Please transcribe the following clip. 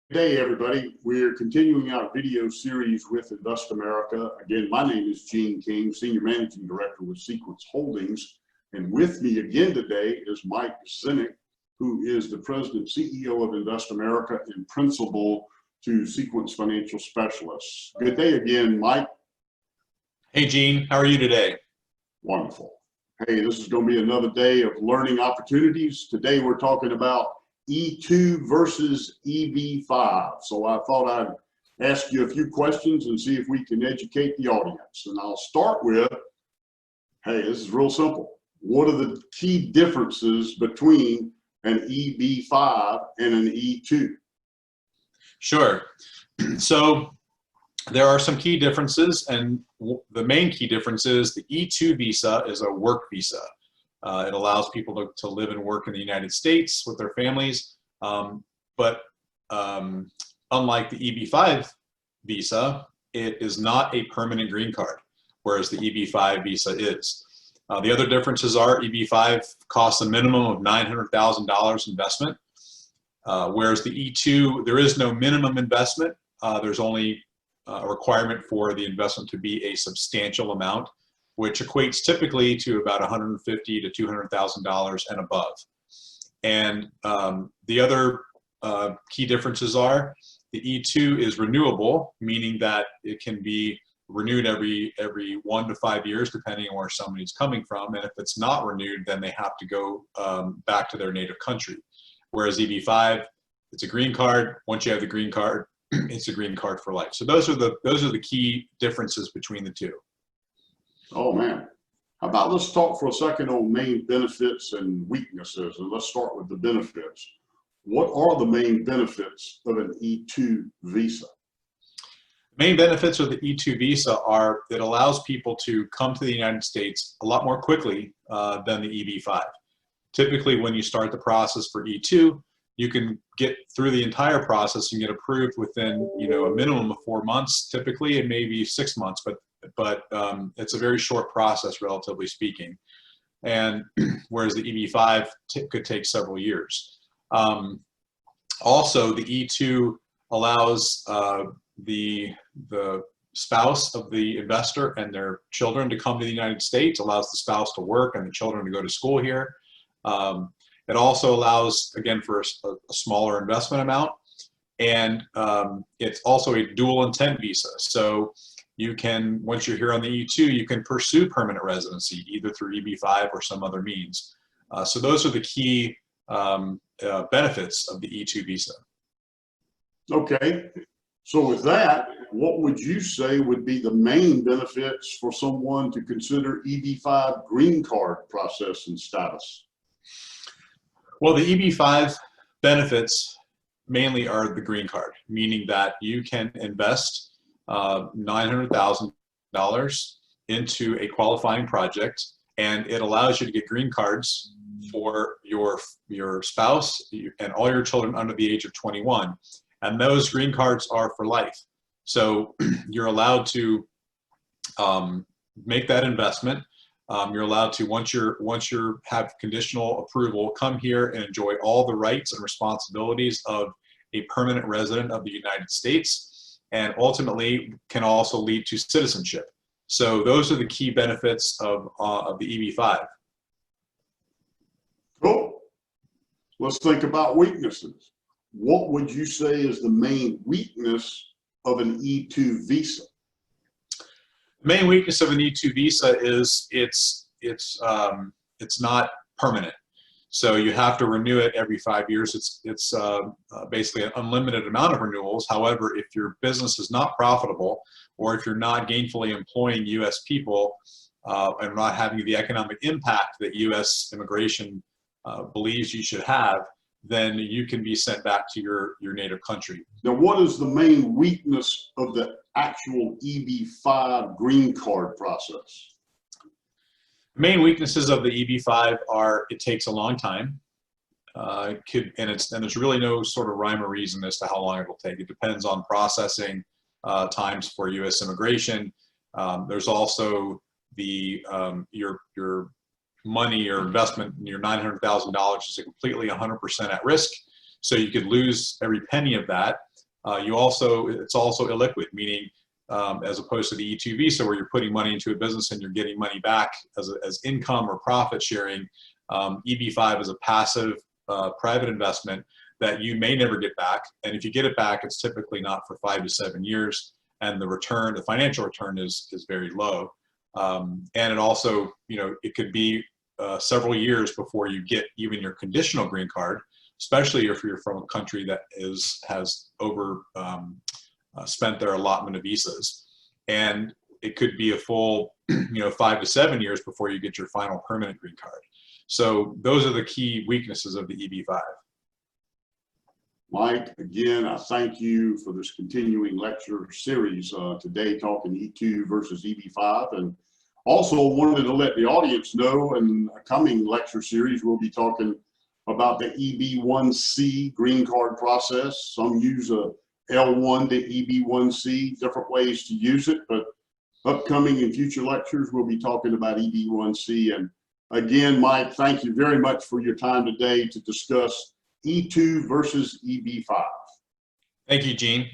Good day, everybody. We're continuing our video series with InvestAmerica. Again, my name is Gene King, Senior Managing Director with Sequence Holdings. And with me again today is Mike Xenick, who is the President CEO of InvestAmerica and Principal to Sequence Financial Specialists. Good day again, Mike. Hey, Gene. How are you today? Wonderful. Hey, this is going to be another day of learning opportunities. Today we're talking about E-2 versus EB-5. So I thought I'd ask you a few questions and see if we can educate the audience. And I'll start with, hey, this is real simple. What are the key differences between an EB-5 and an E-2? Sure. So there are some key differences, and the main key difference is the E-2 visa is a work visa. It allows people to live and work in the United States with their families, but unlike the EB-5 visa, it is not a permanent green card, whereas the EB-5 visa is. The other differences are EB-5 costs a minimum of $900,000 investment, whereas the E-2, there is no minimum investment. There's only a requirement for the investment to be a substantial amount, which equates typically to about $150,000 to $200,000 and above. And the other key differences are the E-2 is renewable, meaning that it can be renewed every 1 to 5 years, depending on where somebody's coming from. And if it's not renewed, then they have to go back to their native country. Whereas EB-5, it's a green card. Once you have the green card, it's a green card for life. So those are the key differences between the two. Oh man, how about let's talk for a second on main benefits and weaknesses, and let's start with the benefits. What are the main benefits of an E-2 visa? Main benefits of the E-2 visa are it allows people to come to the United States a lot more quickly than the EB-5. Typically, when you start the process for E-2, you can get through the entire process and get approved within, a minimum of 4 months, typically, and maybe 6 months, but it's a very short process, relatively speaking. And whereas the EB-5 could take several years. Also, the E-2 allows the spouse of the investor and their children to come to the United States, allows the spouse to work and the children to go to school here. It also allows, again, for a smaller investment amount, and it's also a dual intent visa. So you can, once you're here on the E-2, you can pursue permanent residency, either through EB-5 or some other means. So those are the key benefits of the E-2 visa. Okay, so with that, what would you say would be the main benefits for someone to consider EB-5 green card process and status? Well, the EB-5 benefits mainly are the green card, meaning that you can invest $900,000 into a qualifying project, and it allows you to get green cards for your spouse and all your children under the age of 21. And those green cards are for life. So you're allowed to make that investment. You're allowed to, once you have conditional approval, come here and enjoy all the rights and responsibilities of a permanent resident of the United States, and ultimately can also lead to citizenship. So those are the key benefits of the EB-5. Cool. Let's think about weaknesses. What would you say is the main weakness of an E-2 visa? The main weakness of an E-2 visa is it's not permanent. So you have to renew it every 5 years. It's basically an unlimited amount of renewals. However, if your business is not profitable, or if you're not gainfully employing U.S. people and not having the economic impact that U.S. immigration believes you should have, then you can be sent back to your native country. Now, what is the main weakness of the actual EB-5 green card process? Main weaknesses of the EB-5 are it takes a long time. And there's really no sort of rhyme or reason as to how long it will take. It depends on processing times for U.S. immigration. There's also your money, your investment, your $900,000 is completely 100% at risk. So you could lose every penny of that. It's also illiquid, meaning as opposed to the E-2 visa where you're putting money into a business and you're getting money back as income or profit sharing. EB-5 is a passive private investment that you may never get back. And if you get it back, it's typically not for 5 to 7 years. And the financial return is very low. And it also, it could be several years before you get even your conditional green card, especially if you're from a country that has spent their allotment of visas. And it could be a full 5 to 7 years before you get your final permanent green card. So those are the key weaknesses of the EB-5. Mike, again, I thank you for this continuing lecture series today, talking E2 versus EB-5, and also wanted to let the audience know in a coming lecture series, we'll be talking about the EB-1C green card process. Some use a L1 to EB-1C, different ways to use it, but upcoming in future lectures, we'll be talking about EB-1C. And again, Mike, thank you very much for your time today to discuss E2 versus EB-5. Thank you, Gene.